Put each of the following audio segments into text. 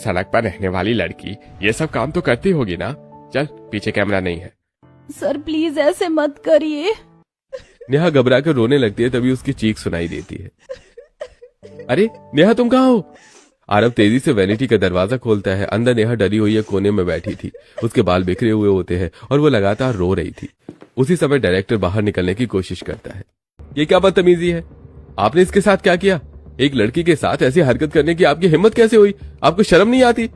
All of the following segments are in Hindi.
सड़क पर रहने वाली लड़की ये सब काम तो करती होगी ना। चल पीछे कैमरा नहीं है। सर प्लीज ऐसे मत करिए। नेहा घबरा कर रोने लगती है, तभी उसकी चीख सुनाई देती है। अरे नेहा तुम कहाँ हो? आरव तेजी से वैनिटी का दरवाजा खोलता है। अंदर नेहा डरी हुई है, कोने में बैठी थी। उसके बाल बिखरे हुए होते हैं और वो लगातार रो रही थी। उसी समय डायरेक्टर बाहर निकलने की कोशिश करता है। ये क्या बदतमीजी है? आपने इसके साथ क्या किया? एक लड़की के साथ ऐसी हरकत करने की आपकी हिम्मत कैसे हुई? आपको शर्म नहीं आती?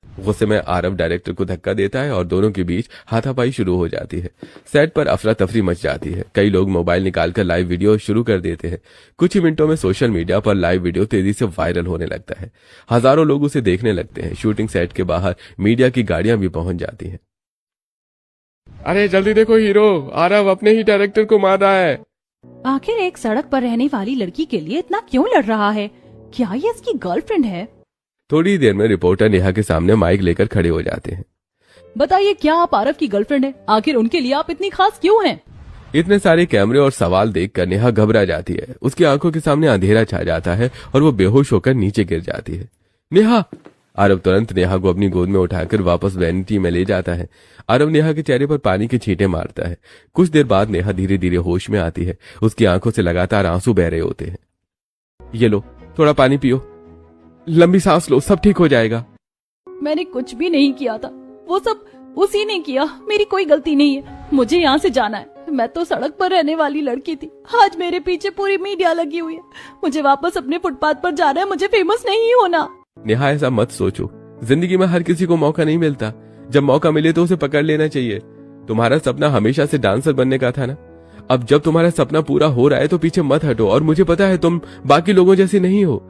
गुस्से में आरव डायरेक्टर को धक्का देता है और दोनों के बीच हाथापाई शुरू हो जाती है। सेट पर अफरा तफरी मच जाती है। कई लोग मोबाइल निकालकर लाइव वीडियो शुरू कर देते हैं। कुछ ही मिनटों में सोशल मीडिया पर लाइव वीडियो तेजी से वायरल होने लगता है। हजारों लोग उसे देखने लगते हैं। शूटिंग सेट के बाहर मीडिया की गाड़ियां भी पहुंच जाती हैं। अरे जल्दी देखो हीरो, आरव अपने ही डायरेक्टर को मार रहा है। आखिर एक सड़क पर रहने वाली लड़की के लिए इतना क्यों लड़ रहा है? क्या ये इसकी गर्लफ्रेंड है? थोड़ी देर में रिपोर्टर नेहा के सामने माइक लेकर खड़े हो जाते हैं। बताइए, क्या आप आरव की गर्लफ्रेंड है? आखिर उनके लिए आप इतनी खास क्यों हैं? इतने सारे कैमरे और सवाल देखकर नेहा घबरा जाती है। उसकी आंखों के सामने अंधेरा छा जाता है और वो बेहोश होकर नीचे गिर जाती है। नेहा! आरव तुरंत नेहा को अपनी गोद में उठाकर वापस वैनिटी में ले जाता है। आरव नेहा के चेहरे पर पानी के छींटे मारता है। कुछ देर बाद नेहा धीरे धीरे होश में आती है। उसकी आंखों से लगातार आंसू बह रहे होते हैं। ये लो, थोड़ा पानी पियो, लंबी सांस लो, सब ठीक हो जाएगा। मैंने कुछ भी नहीं किया था, वो सब उसी ने किया। मेरी कोई गलती नहीं है। मुझे यहाँ से जाना है। मैं तो सड़क पर रहने वाली लड़की थी। आज मेरे पीछे पूरी मीडिया लगी हुई है। मुझे वापस अपने फुटपाथ पर जाना है। मुझे फेमस नहीं होना। नेहा ऐसा मत सोचो। जिंदगी में हर किसी को मौका नहीं मिलता। जब मौका मिले तो उसे पकड़ लेना चाहिए। तुम्हारा सपना हमेशा से डांसर बनने का था ना। अब जब तुम्हारा सपना पूरा हो रहा है तो पीछे मत हटो। और मुझे पता है तुम बाकी लोगों जैसी नहीं हो।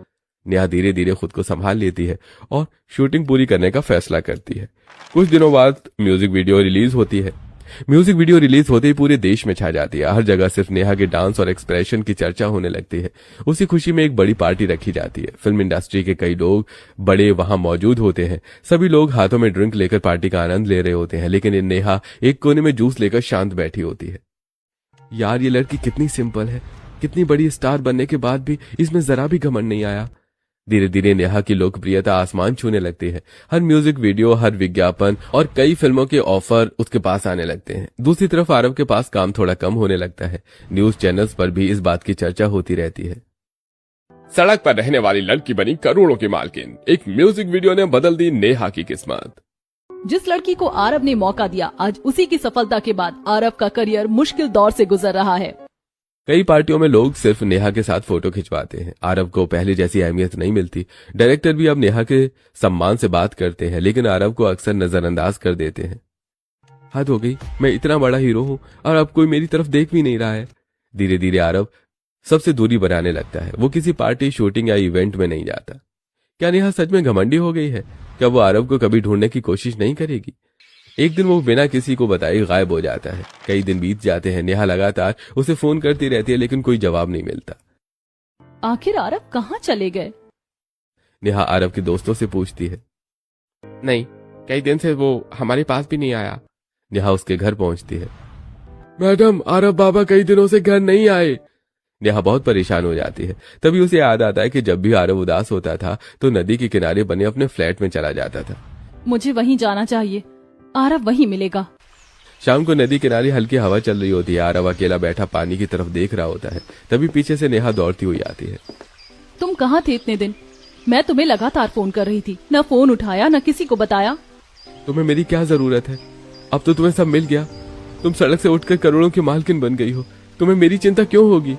नेहा धीरे धीरे खुद को संभाल लेती है और शूटिंग पूरी करने का फैसला करती है। कुछ दिनों बाद म्यूजिक वीडियो रिलीज होती है। म्यूजिक वीडियो रिलीज होते ही पूरे देश में छा जाती है। हर जगह सिर्फ नेहा के डांस और एक्सप्रेशन की चर्चा होने लगती है। उसी खुशी में एक बड़ी पार्टी रखी जाती है। फिल्म इंडस्ट्री के कई लोग बड़े वहां मौजूद होते हैं। सभी लोग हाथों में ड्रिंक लेकर पार्टी का आनंद ले रहे होते हैं, लेकिन नेहा एक कोने में जूस लेकर शांत बैठी होती है। यार, ये लड़की कितनी सिंपल है। कितनी बड़ी स्टार बनने के बाद भी इसमें जरा भी घमंड नहीं आया। धीरे धीरे नेहा की लोकप्रियता आसमान छूने लगती है। हर म्यूजिक वीडियो, हर विज्ञापन और कई फिल्मों के ऑफर उसके पास आने लगते हैं। दूसरी तरफ आरव के पास काम थोड़ा कम होने लगता है। न्यूज चैनल्स पर भी इस बात की चर्चा होती रहती है। सड़क पर रहने वाली लड़की बनी करोड़ों की मालकिन। एक म्यूजिक वीडियो ने बदल दी नेहा की किस्मत। जिस लड़की को आरव ने मौका दिया, आज उसी की सफलता के बाद आरव का करियर मुश्किल दौर से गुजर रहा है। कई पार्टियों में लोग सिर्फ नेहा के साथ फोटो खिंचवाते हैं। आरव को पहले जैसी अहमियत नहीं मिलती। डायरेक्टर भी अब नेहा के सम्मान से बात करते हैं, लेकिन आरव को अक्सर नजरअंदाज कर देते हैं। हद हो गई, मैं इतना बड़ा हीरो हूं और अब कोई मेरी तरफ देख भी नहीं रहा है। धीरे धीरे आरव सबसे दूरी बनाने लगता है। वो किसी पार्टी, शूटिंग या इवेंट में नहीं जाता। क्या नेहा सच में घमंडी हो गई है? क्या वो आरव को कभी ढूंढने की कोशिश नहीं करेगी? एक दिन वो बिना किसी को बताए गायब हो जाता है। कई दिन बीत जाते हैं। नेहा लगातार उसे फोन करती रहती है, लेकिन कोई जवाब नहीं मिलता। आखिर आरव कहाँ चले गए? नेहा आरव के दोस्तों से पूछती है। नहीं, कई दिन से वो हमारे पास भी नहीं आया। नेहा उसके घर पहुंचती है। मैडम, आरव बाबा कई दिनों से घर नहीं आए। नेहा बहुत परेशान हो जाती है। तभी उसे याद आता है कि जब भी आरव उदास होता था तो नदी के किनारे बने अपने फ्लैट में चला जाता था। मुझे वहीं जाना चाहिए। आरव वहीं मिलेगा। शाम को नदी किनारे हल्की हवा चल रही होती है। आरव अकेला बैठा पानी की तरफ देख रहा होता है। तभी पीछे से नेहा दौड़ती हुई आती है। तुम कहाँ थे इतने दिन? मैं तुम्हें लगातार फोन कर रही थी, न फोन उठाया न किसी को बताया। तुम्हें मेरी क्या जरूरत है? अब तो तुम्हें सब मिल गया। तुम सड़क से उठकर करोड़ों की मालकिन बन गई हो। तुम्हें मेरी चिंता क्यों होगी?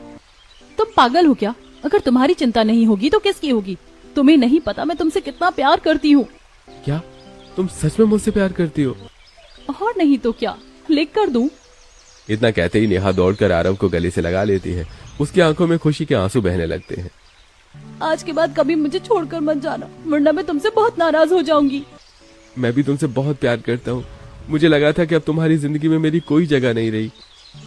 तुम पागल हो क्या? अगर तुम्हारी चिंता नहीं होगी तो किसकी होगी? तुम्हें नहीं पता मैं तुमसे कितना प्यार करती हूँ। क्या तुम सच में मुझसे प्यार करती हो? और नहीं तो क्या, लिख कर दूं? इतना कहते ही नेहा दौड़कर आरव को गले से लगा लेती है। उसकी आंखों में खुशी के आंसू बहने लगते हैं। आज के बाद कभी मुझे छोड़कर मत जाना, वरना मैं तुमसे बहुत नाराज हो जाऊंगी। मैं भी तुमसे बहुत प्यार करता हूँ। मुझे लगा था कि अब तुम्हारी जिंदगी में मेरी कोई जगह नहीं रही।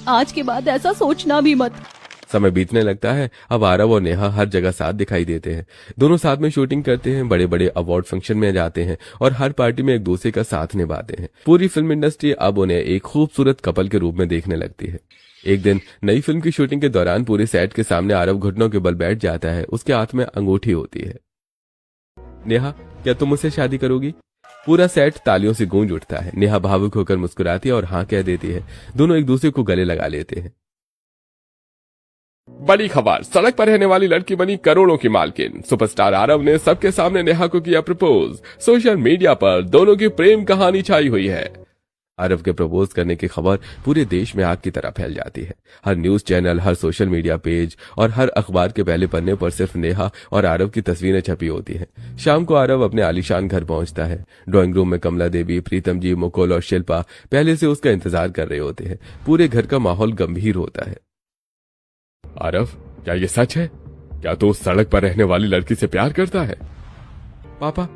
आज के बाद ऐसा सोचना भी मत। समय बीतने लगता है। अब आरव और नेहा हर जगह साथ दिखाई देते हैं। दोनों साथ में शूटिंग करते हैं, बड़े बड़े अवार्ड फंक्शन में जाते हैं और हर पार्टी में एक दूसरे का साथ निभाते हैं। पूरी फिल्म इंडस्ट्री अब उन्हें एक खूबसूरत कपल के रूप में देखने लगती है। एक दिन नई फिल्म की शूटिंग के दौरान पूरे सेट के सामने आरव घुटनों के बल बैठ जाता है। उसके हाथ में अंगूठी होती है। नेहा, क्या तुम मुझसे शादी करोगी? पूरा सेट तालियों से गूंज उठता है। नेहा भावुक होकर मुस्कुराती है और हाँ कह देती है। दोनों एक दूसरे को गले लगा लेते हैं। बड़ी खबर, सड़क पर रहने वाली लड़की बनी करोड़ों की मालकिन। सुपरस्टार आरव ने सबके सामने नेहा को किया प्रपोज। सोशल मीडिया पर दोनों की प्रेम कहानी छाई हुई है। आरव के प्रपोज करने की खबर पूरे देश में आग की तरह फैल जाती है। हर न्यूज चैनल, हर सोशल मीडिया पेज और हर अखबार के पहले पन्ने पर सिर्फ नेहा और आरव की तस्वीरें छपी होती हैं। शाम को आरव अपने आलीशान घर पहुंचता है। ड्राइंग रूम में कमला देवी, प्रीतम जी, मुकुल और शिल्पा पहले से उसका इंतजार कर रहे होते हैं। पूरे घर का माहौल गंभीर होता है। आरव, क्या ये सच है? क्या तू उस सड़क पर रहने वाली लड़की से प्यार करता है? पापा,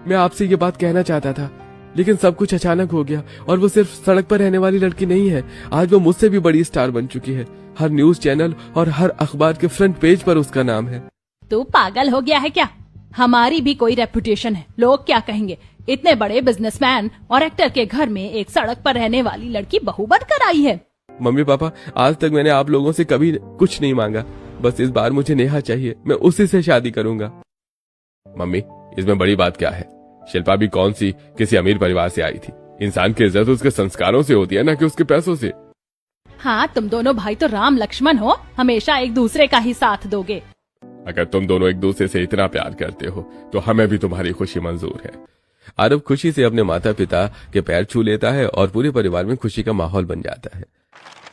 मैं आपसे ये बात कहना चाहता था, लेकिन सब कुछ अचानक हो गया। और वो सिर्फ सड़क पर रहने वाली लड़की नहीं है, आज वो मुझसे भी बड़ी स्टार बन चुकी है। हर न्यूज चैनल और हर अखबार के फ्रंट पेज पर उसका नाम है। तू पागल हो गया है क्या? हमारी भी कोई रेपुटेशन है, लोग क्या कहेंगे? इतने बड़े बिजनेसमैन और एक्टर के घर में एक सड़क पर रहने वाली लड़की बहू बनकर आई है। मम्मी पापा, आज तक मैंने आप लोगों से कभी कुछ नहीं मांगा, बस इस बार मुझे नेहा चाहिए, मैं उसी से शादी करूंगा। मम्मी, इसमें बड़ी बात क्या है? शिल्पा भी कौन सी किसी अमीर परिवार से आई थी। इंसान की इज्जत उसके संस्कारों से होती है, ना कि उसके पैसों से। हाँ, तुम दोनों भाई तो राम लक्ष्मण हो, हमेशा एक दूसरे का ही साथ दोगे। अगर तुम दोनों एक दूसरे से इतना प्यार करते हो तो हमें भी तुम्हारी खुशी मंजूर है। आरव खुशी से अपने माता पिता के पैर छू लेता है और पूरे परिवार में खुशी का माहौल बन जाता है।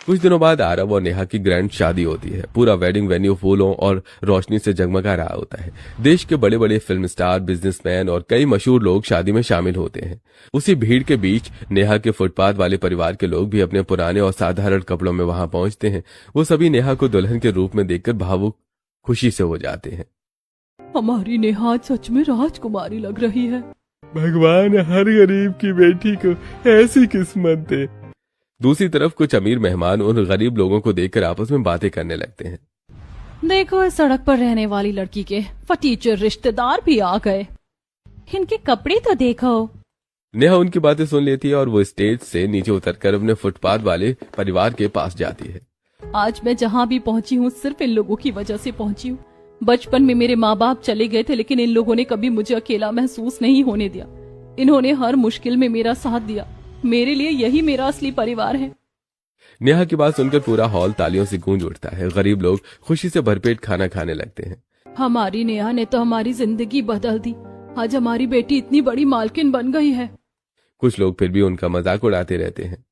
कुछ दिनों बाद आरव और नेहा की ग्रैंड शादी होती है। पूरा वेडिंग वेन्यू फूलों और रोशनी से जगमगा रहा होता है। देश के बड़े बड़े फिल्म स्टार, बिजनेसमैन और कई मशहूर लोग शादी में शामिल होते हैं। उसी भीड़ के बीच नेहा के फुटपाथ वाले परिवार के लोग भी अपने पुराने और साधारण कपड़ों में वहां पहुंचते हैं। वो सभी नेहा को दुल्हन के रूप में देखकर भावुक खुशी से हो जाते हैं। हमारी नेहा सच में राजकुमारी लग रही है। भगवान हर गरीब की बेटी को ऐसी किस्मत दे। दूसरी तरफ कुछ अमीर मेहमान उन गरीब लोगों को देखकर आपस में बातें करने लगते हैं। देखो, इस सड़क पर रहने वाली लड़की के फटीचर रिश्तेदार भी आ गए। इनके कपड़े तो देखो। नेहा उनकी बातें सुन लेती है और वो स्टेज से नीचे उतरकर अपने फुटपाथ वाले परिवार के पास जाती है। आज मैं जहाँ भी पहुँची हूँ सिर्फ इन लोगों की वजह से पहुँची हूँ। बचपन में मेरे माँ बाप चले गए थे, लेकिन इन लोगों ने कभी मुझे अकेला महसूस नहीं होने दिया। इन्होंने हर मुश्किल में मेरा साथ दिया। मेरे लिए यही मेरा असली परिवार है। नेहा की बात सुनकर पूरा हॉल तालियों से गूंज उठता है। गरीब लोग खुशी से भरपेट खाना खाने लगते हैं। हमारी नेहा ने तो हमारी जिंदगी बदल दी। आज हमारी बेटी इतनी बड़ी मालकिन बन गई है। कुछ लोग फिर भी उनका मजाक उड़ाते रहते हैं।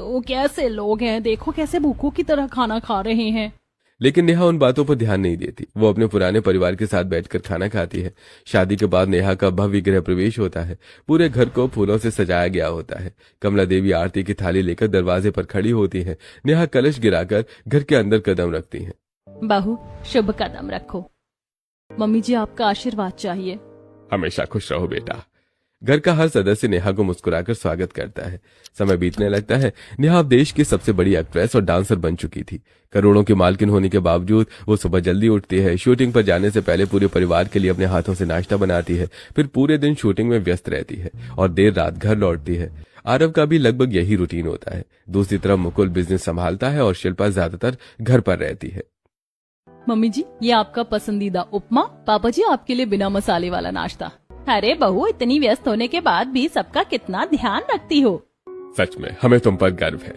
वो कैसे लोग हैं, देखो कैसे भूखों की तरह खाना खा रहे हैं। लेकिन नेहा उन बातों पर ध्यान नहीं देती। वो अपने पुराने परिवार के साथ बैठकर खाना खाती है। शादी के बाद नेहा का भव्य गृह प्रवेश होता है। पूरे घर को फूलों से सजाया गया होता है। कमला देवी आरती की थाली लेकर दरवाजे पर खड़ी होती है। नेहा कलश गिराकर घर के अंदर कदम रखती है। बहू, शुभ कदम रखो। मम्मी जी, आपका आशीर्वाद चाहिए। हमेशा खुश रहो बेटा। घर का हर सदस्य नेहा को मुस्कुराकर स्वागत करता है। समय बीतने लगता है। नेहा अब देश की सबसे बड़ी एक्ट्रेस और डांसर बन चुकी थी। करोड़ों की मालकिन होने के बावजूद वो सुबह जल्दी उठती है। शूटिंग पर जाने से पहले पूरे परिवार के लिए अपने हाथों से नाश्ता बनाती है। फिर पूरे दिन शूटिंग में व्यस्त रहती है और देर रात घर लौटती है। आरव का भी लगभग यही रूटीन होता है। दूसरी तरफ मुकुल बिजनेस संभालता है और शिल्पा ज्यादातर घर पर रहती है। मम्मी जी, ये आपका पसंदीदा उपमा। पापा जी, आपके लिए बिना मसाले वाला नाश्ता। अरे बहू, इतनी व्यस्त होने के बाद भी सबका कितना ध्यान रखती हो। सच में हमें तुम पर गर्व है।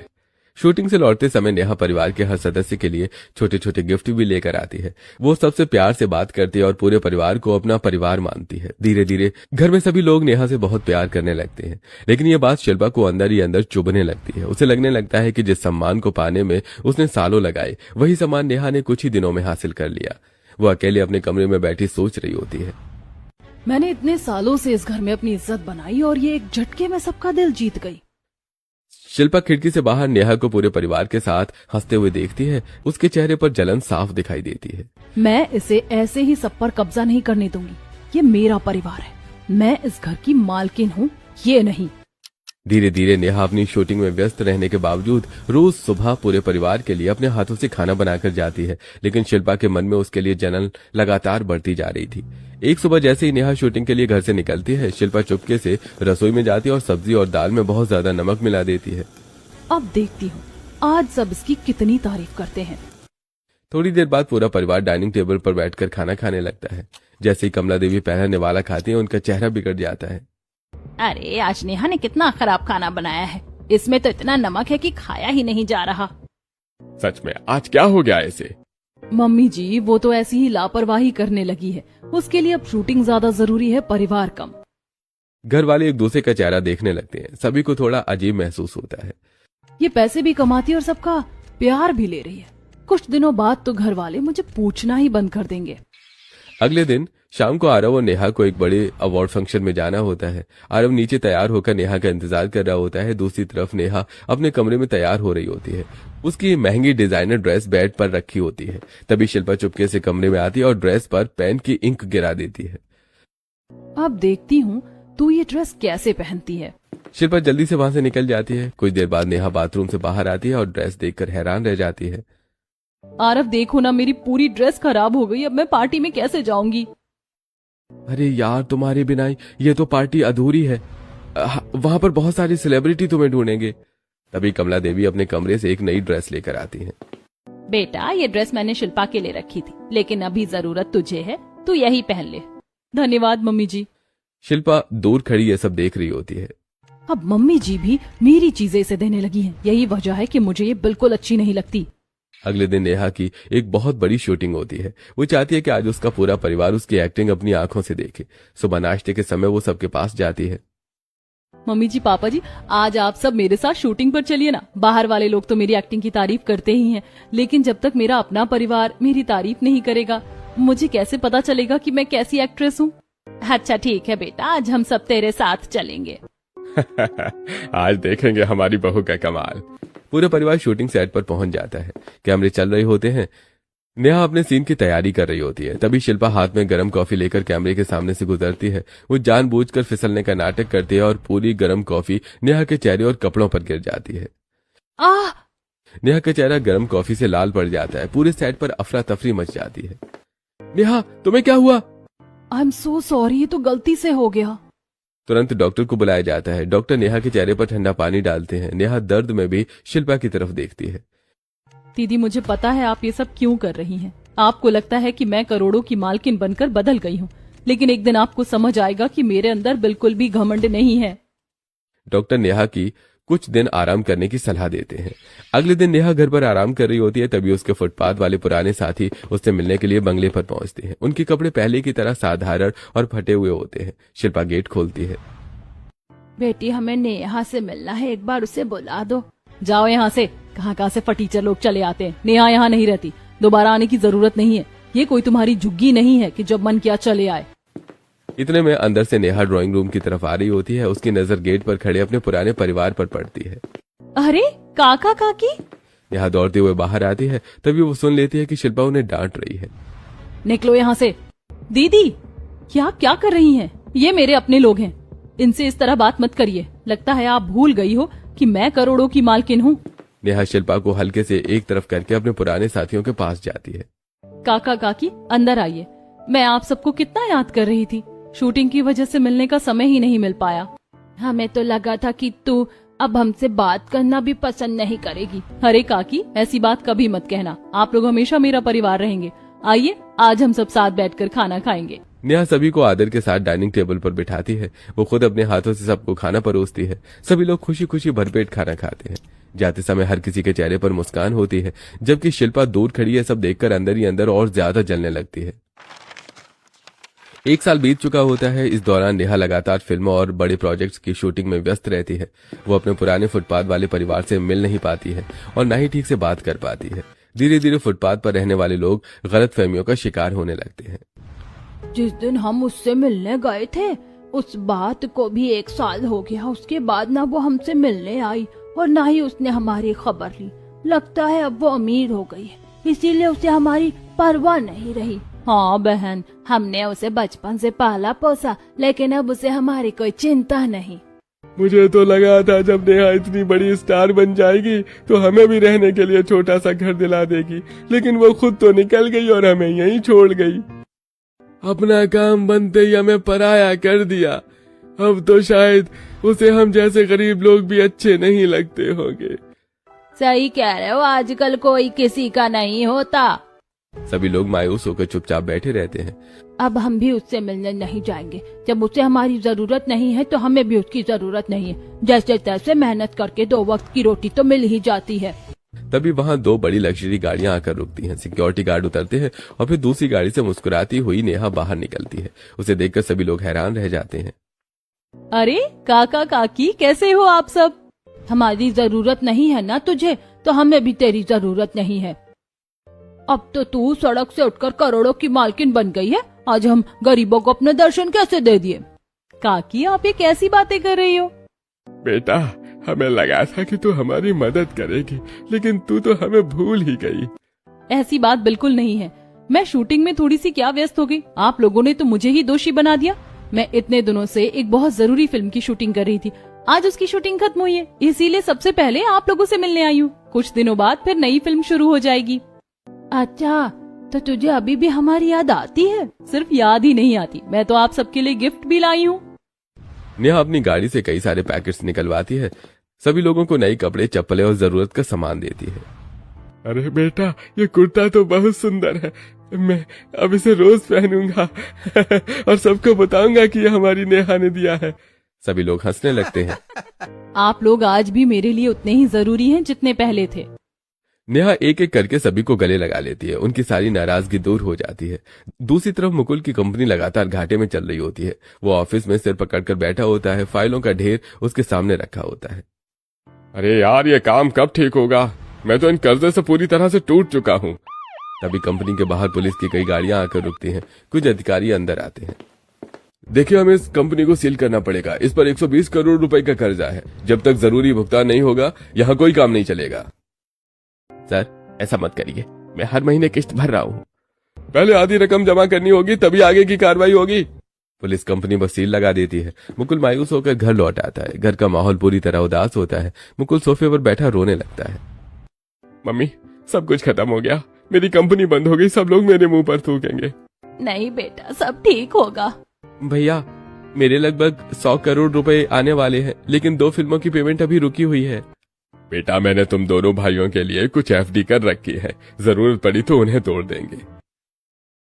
शूटिंग से लौटते समय नेहा परिवार के हर सदस्य के लिए छोटे छोटे गिफ्ट भी लेकर आती है। वो सबसे प्यार से बात करती है और पूरे परिवार को अपना परिवार मानती है। धीरे धीरे घर में सभी लोग नेहा से बहुत प्यार करने लगते हैं। लेकिन ये बात शिल्पा को अंदर ही अंदर चुभने लगती है। उसे लगने लगता है कि जिस सम्मान को पाने में उसने सालों लगाए, वही सम्मान नेहा ने कुछ ही दिनों में हासिल कर लिया। वो अकेले अपने कमरे में बैठी सोच रही होती है। मैंने इतने सालों से इस घर में अपनी इज्जत बनाई और ये एक झटके में सबका दिल जीत गई। शिल्पा खिड़की से बाहर नेहा को पूरे परिवार के साथ हंसते हुए देखती है। उसके चेहरे पर जलन साफ दिखाई देती है। मैं इसे ऐसे ही सब पर कब्जा नहीं करने दूंगी। ये मेरा परिवार है। मैं इस घर की मालकिन हूँ, ये नहीं। धीरे धीरे नेहा अपनी शूटिंग में व्यस्त रहने के बावजूद रोज सुबह पूरे परिवार के लिए अपने हाथों से खाना बनाकर जाती है। लेकिन शिल्पा के मन में उसके लिए जलन लगातार बढ़ती जा रही थी। एक सुबह जैसे ही नेहा शूटिंग के लिए घर से निकलती है, शिल्पा चुपके से रसोई में जाती है और सब्जी और दाल में बहुत ज्यादा नमक मिला देती है। अब देखती हूँ आज सब इसकी कितनी तारीफ करते हैं। थोड़ी देर बाद पूरा परिवार डाइनिंग टेबल पर बैठकर खाना खाने लगता है। जैसे ही कमला देवी पहला वाला खाती है उनका चेहरा बिगड़ जाता है। अरे आज नेहा ने कितना खराब खाना बनाया है, इसमें तो इतना नमक है कि खाया ही नहीं जा रहा। सच में आज क्या हो गया ऐसे? मम्मी जी वो तो ऐसी ही लापरवाही करने लगी है, उसके लिए अब शूटिंग ज्यादा जरूरी है, परिवार कम। घर वाले एक दूसरे का चेहरा देखने लगते हैं, सभी को थोड़ा अजीब महसूस होता है। ये पैसे भी कमाती है और सबका प्यार भी ले रही है, कुछ दिनों बाद तो घर वाले मुझे पूछना ही बंद कर देंगे। अगले दिन शाम को आरव और नेहा को एक बड़े अवार्ड फंक्शन में जाना होता है। आरव नीचे तैयार होकर नेहा का इंतजार कर रहा होता है। दूसरी तरफ नेहा अपने कमरे में तैयार हो रही होती है। उसकी महंगी डिजाइनर ड्रेस बेड पर रखी होती है। तभी शिल्पा चुपके से कमरे में आती है और ड्रेस पर पेन की इंक गिरा देती है। अब देखती हूँ तू ये ड्रेस कैसे पहनती है। शिल्पा जल्दी से वहां से निकल जाती है। कुछ देर बाद नेहा बाथरूम से बाहर आती है और ड्रेस देखकर हैरान रह जाती है। आरव देखो ना, मेरी पूरी ड्रेस खराब हो गई, अब मैं पार्टी में कैसे जाऊंगी। अरे यार तुम्हारे बिना ये तो पार्टी अधूरी है, वहां पर बहुत सारी सेलिब्रिटी तुम्हें ढूंढेंगे। तभी कमला देवी अपने कमरे से एक नई ड्रेस लेकर आती हैं। बेटा ये ड्रेस मैंने शिल्पा के लिए रखी थी, लेकिन अभी जरूरत तुझे है, तू यही पहन ले। धन्यवाद मम्मी जी। शिल्पा दूर खड़ी ये सब देख रही होती है। अब मम्मी जी भी मेरी चीजें इसे देने लगी हैं, यही वजह है कि मुझे ये बिल्कुल अच्छी नहीं लगती। अगले दिन नेहा की एक बहुत बड़ी शूटिंग होती है। वो चाहती है कि आज उसका पूरा परिवार उसकी एक्टिंग अपनी आंखों से देखे। सुबह नाश्ते के समय वो सबके पास जाती है। मम्मी जी पापा जी आज आप सब मेरे साथ शूटिंग पर चलिए ना। बाहर वाले लोग तो मेरी एक्टिंग की तारीफ करते ही हैं, लेकिन जब तक मेरा अपना परिवार मेरी तारीफ नहीं करेगा मुझे कैसे पता चलेगा कि मैं कैसी एक्ट्रेस हूँ। अच्छा ठीक है बेटा, आज हम सब तेरे साथ चलेंगे। आज देखेंगे हमारी बहू का कमाल। पूरा परिवार शूटिंग सेट पर पहुंच जाता है। कैमरे चल रहे होते हैं। नेहा अपने सीन की तैयारी कर रही होती है। तभी शिल्पा हाथ में गर्म कॉफी लेकर कैमरे के सामने से गुजरती है। वो जानबूझकर फिसलने का नाटक करती है और पूरी गर्म कॉफी नेहा के चेहरे और कपड़ों पर गिर जाती है। आह! नेहा का चेहरा गर्म कॉफी से लाल पड़ जाता है। पूरे सेट पर अफरा तफरी मच जाती है। नेहा तुम्हें क्या हुआ? आई एम सो सॉरी, ये तो गलती से हो गया। तुरंत डॉक्टर को बुलाया जाता है। डॉक्टर नेहा के चेहरे पर ठंडा पानी डालते हैं। नेहा दर्द में भी शिल्पा की तरफ देखती है। दीदी मुझे पता है आप ये सब क्यों कर रही हैं। आपको लगता है कि मैं करोड़ों की मालकिन बनकर बदल गई हूँ, लेकिन एक दिन आपको समझ आएगा कि मेरे अंदर बिल्कुल भी घमंड नहीं है। डॉक्टर नेहा की कुछ दिन आराम करने की सलाह देते हैं। अगले दिन नेहा घर पर आराम कर रही होती है। तभी उसके फुटपाथ वाले पुराने साथी उससे मिलने के लिए बंगले पर पहुंचते हैं। उनके कपड़े पहले की तरह साधारण और फटे हुए होते हैं। शिल्पा गेट खोलती है। बेटी हमें नेहा से मिलना है, एक बार उसे बुला दो। जाओ यहाँ से, कहाँ से फटीचर लोग चले आते हैं। नेहा यहाँ नहीं रहती, दोबारा आने की जरूरत नहीं है। ये कोई तुम्हारी झुग्गी नहीं है कि जब मन किया चले आए। इतने में अंदर से नेहा ड्राइंग रूम की तरफ आ रही होती है। उसकी नजर गेट पर खड़े अपने पुराने परिवार पर पड़ती है। अरे काका काकी! नेहा दौड़ते हुए बाहर आती है। तभी वो सुन लेती है कि शिल्पा उन्हें डांट रही है। निकलो यहाँ से। दीदी ये आप क्या कर रही हैं? ये मेरे अपने लोग हैं, इनसे इस तरह बात मत करिए। लगता है आप भूल गई हो कि मैं करोड़ों की मालकिन हूँ। नेहा शिल्पा को हल्के से एक तरफ करके अपने पुराने साथियों के पास जाती है। काका काकी अंदर आइए, मैं आप सबको कितना याद कर रही थी। शूटिंग की वजह से मिलने का समय ही नहीं मिल पाया। हमें तो लगा था कि तू अब हमसे बात करना भी पसंद नहीं करेगी। अरे काकी ऐसी बात कभी मत कहना, आप लोग हमेशा मेरा परिवार रहेंगे। आइए आज हम सब साथ बैठकर खाना खाएंगे। नेहा सभी को आदर के साथ डाइनिंग टेबल पर बिठाती है। वो खुद अपने हाथों से सबको खाना परोसती है। सभी लोग खुशी खुशी भरपेट खाना खाते हैं। जाते समय हर किसी के चेहरे पर मुस्कान होती है, जबकि शिल्पा दूर खड़ी है। सब देखकर अंदर ही अंदर और ज्यादा जलने लगती है। 1 साल बीत चुका होता है। इस दौरान नेहा लगातार फिल्मों और बड़े प्रोजेक्ट्स की शूटिंग में व्यस्त रहती है। वो अपने पुराने फुटपाथ वाले परिवार से मिल नहीं पाती है और न ही ठीक से बात कर पाती है। धीरे धीरे फुटपाथ पर रहने वाले लोग गलतफहमियों का शिकार होने लगते हैं। जिस दिन हम उससे मिलने गए थे उस बात को भी 1 साल हो गया। उसके बाद ना वो हमसे मिलने आई और ना ही उसने हमारी खबर ली। लगता है अब वो अमीर हो गई है, इसीलिए उसे हमारी परवाह नहीं रही। हाँ बहन, हमने उसे बचपन से पाला पोसा, लेकिन अब उसे हमारी कोई चिंता नहीं। मुझे तो लगा था जब नेहा इतनी बड़ी स्टार बन जाएगी तो हमें भी रहने के लिए छोटा सा घर दिला देगी, लेकिन वो खुद तो निकल गई और हमें यहीं छोड़ गई। अपना काम बनते ही हमें पराया कर दिया। अब तो शायद उसे हम जैसे गरीब लोग भी अच्छे नहीं लगते होंगे। सही कह रहे हो, आजकल कोई किसी का नहीं होता। सभी लोग मायूस होकर चुपचाप बैठे रहते हैं। अब हम भी उससे मिलने नहीं जाएंगे। जब उसे हमारी जरूरत नहीं है तो हमें भी उसकी जरूरत नहीं है। जैसे तैसे मेहनत करके 2 वक्त की रोटी तो मिल ही जाती है। तभी वहां 2 बड़ी लग्जरी गाड़ियां आकर रुकती हैं। सिक्योरिटी गार्ड उतरते हैं और फिर दूसरी गाड़ी से मुस्कुराती हुई नेहा बाहर निकलती है। उसे देखकर सभी लोग हैरान रह जाते हैं। अरे काका काकी, कैसे हो आप सब? हमारी जरूरत नहीं है ना तुझे, तो हमें भी तेरी जरूरत नहीं है। अब तो तू सड़क से उठकर करोड़ों की मालकिन बन गई है। आज हम गरीबों को अपने दर्शन कैसे दे दिए? काकी, आप ये कैसी बातें कर रही हो? बेटा, हमें लगा था कि तू हमारी मदद करेगी, लेकिन तू तो हमें भूल ही गई। ऐसी बात बिल्कुल नहीं है। मैं शूटिंग में थोड़ी सी क्या व्यस्त हो गई। आप लोगों ने तो मुझे ही दोषी बना दिया। मैं इतने दिनों से एक बहुत जरूरी फिल्म की शूटिंग कर रही थी। आज उसकी शूटिंग खत्म हुई है, इसीलिए सबसे पहले आप लोगों से मिलने आई हूँ। कुछ दिनों बाद फिर नई फिल्म शुरू हो जाएगी। अच्छा, तो तुझे अभी भी हमारी याद आती है? सिर्फ याद ही नहीं आती, मैं तो आप सबके लिए गिफ्ट भी लाई हूँ। नेहा अपनी गाड़ी से कई सारे पैकेट्स निकलवाती है। सभी लोगों को नए कपड़े, चप्पलें और जरूरत का सामान देती है। अरे बेटा, ये कुर्ता तो बहुत सुंदर है। मैं अब इसे रोज पहनूंगा और सबको बताऊंगा कि ये हमारी नेहा ने दिया है। सभी लोग हंसने लगते हैं। आप लोग आज भी मेरे लिए उतने ही जरूरी हैं जितने पहले थे। नेहा एक एक करके सभी को गले लगा लेती है। उनकी सारी नाराजगी दूर हो जाती है। दूसरी तरफ मुकुल की कंपनी लगातार घाटे में चल रही होती है। वो ऑफिस में सिर पकड़कर बैठा होता है। फाइलों का ढेर उसके सामने रखा होता है। अरे यार, ये काम कब ठीक होगा? मैं तो इन कर्जे से पूरी तरह से टूट चुका हूँ। तभी कंपनी के बाहर पुलिस की कई गाड़ियां आकर रुकती हैं। कुछ अधिकारी अंदर आते हैं। देखिए, हमें इस कंपनी को सील करना पड़ेगा। इस पर 120 करोड़ रुपए का कर्जा है। जब तक जरूरी भुगतान नहीं होगा, यहाँ कोई काम नहीं चलेगा। सर, ऐसा मत करिए, मैं हर महीने किस्त भर रहा हूँ। पहले आधी रकम जमा करनी होगी, तभी आगे की कार्रवाई होगी। पुलिस कंपनी पर सील लगा देती है। मुकुल मायूस होकर घर लौट आता है। घर का माहौल पूरी तरह उदास होता है। मुकुल सोफे पर बैठा रोने लगता है। मम्मी, सब कुछ खत्म हो गया। मेरी कंपनी बंद हो गई। सब लोग मेरे मुंह पर थूकेंगे। नहीं बेटा, सब ठीक होगा। भैया, मेरे लगभग 100 करोड़ रुपए आने वाले हैं, लेकिन 2 फिल्मों की पेमेंट अभी रुकी हुई है। बेटा, मैंने तुम दोनों भाइयों के लिए कुछ एफडी कर रखी है। जरूरत पड़ी तो उन्हें तोड़ देंगे।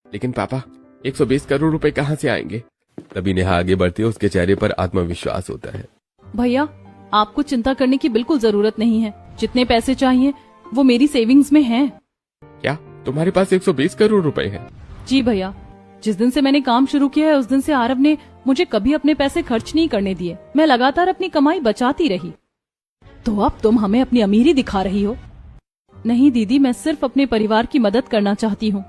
लेकिन पापा, 120 करोड़ रुपए कहाँ से आएंगे? तभी नेहा आगे बढ़ती है। उसके चेहरे पर आत्मविश्वास होता है। भैया, आपको चिंता करने की बिल्कुल जरूरत नहीं है। जितने पैसे चाहिए वो मेरी सेविंग्स में हैं। क्या तुम्हारे पास 120 करोड़ रुपए हैं? जी भैया, जिस दिन से मैंने काम शुरू किया है उस दिन से आरव ने मुझे कभी अपने पैसे खर्च नहीं करने दिए। मैं लगातार अपनी कमाई बचाती रही। तो अब तुम हमें अपनी अमीरी दिखा रही हो? नहीं दीदी, मैं सिर्फ अपने परिवार की मदद करना चाहती हूँ।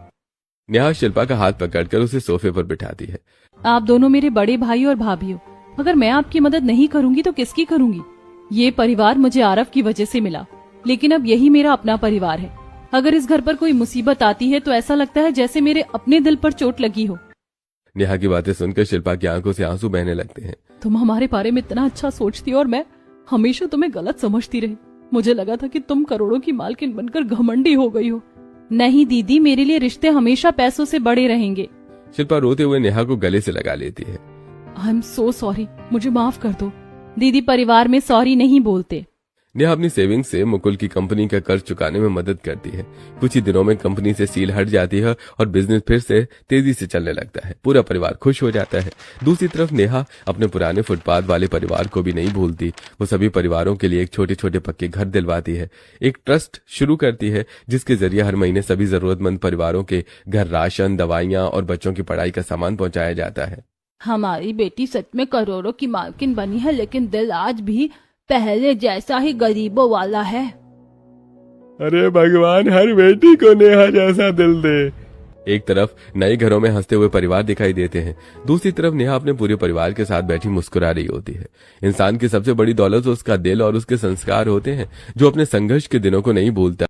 नेहा शिल्पा का हाथ पकड़कर उसे सोफे पर बिठाती है। आप दोनों मेरे बड़े भाई और भाभी हो। अगर मैं आपकी मदद नहीं करूंगी तो किसकी करूंगी? ये परिवार मुझे आरव की वजह से मिला, लेकिन अब यही मेरा अपना परिवार है। अगर इस घर पर कोई मुसीबत आती है तो ऐसा लगता है जैसे मेरे अपने दिल पर चोट लगी हो। नेहा की बातें सुनकर शिल्पा की आंखों से आंसू बहने लगते हैं। तुम हमारे बारे में इतना अच्छा सोचती हो और मैं हमेशा तुम्हें गलत समझती रही। मुझे लगा था कि तुम करोड़ों की मालकिन बनकर घमंडी हो गई हो। नहीं दीदी, मेरे लिए रिश्ते हमेशा पैसों से बड़े रहेंगे। शिल्पा रोते हुए नेहा को गले से लगा लेती है। आई एम सो सॉरी, मुझे माफ कर दो। दीदी, परिवार में सॉरी नहीं बोलते। नेहा अपनी सेविंग से मुकुल की कंपनी का कर्ज चुकाने में मदद करती है। कुछ ही दिनों में कंपनी से सील हट जाती है और बिजनेस फिर से तेजी से चलने लगता है। पूरा परिवार खुश हो जाता है। दूसरी तरफ नेहा अपने पुराने फुटपाथ वाले परिवार को भी नहीं भूलती। वो सभी परिवारों के लिए एक छोटे छोटे पक्के घर दिलवाती है। एक ट्रस्ट शुरू करती है जिसके जरिए हर महीने सभी जरूरतमंद परिवारों के घर राशन, दवाइयां और बच्चों की पढ़ाई का सामान पहुंचाया जाता है। हमारी बेटी सच में करोड़ों की मालकिन बनी है, लेकिन दिल आज भी पहले जैसा ही गरीबों वाला है। अरे भगवान, हर बेटी को नेहा जैसा दिल दे। एक तरफ नए घरों में हंसते हुए परिवार दिखाई देते हैं। दूसरी तरफ नेहा अपने पूरे परिवार के साथ बैठी मुस्कुरा रही होती है। इंसान की सबसे बड़ी दौलत उसका दिल और उसके संस्कार होते हैं, जो अपने संघर्ष के दिनों को नहीं भूलता।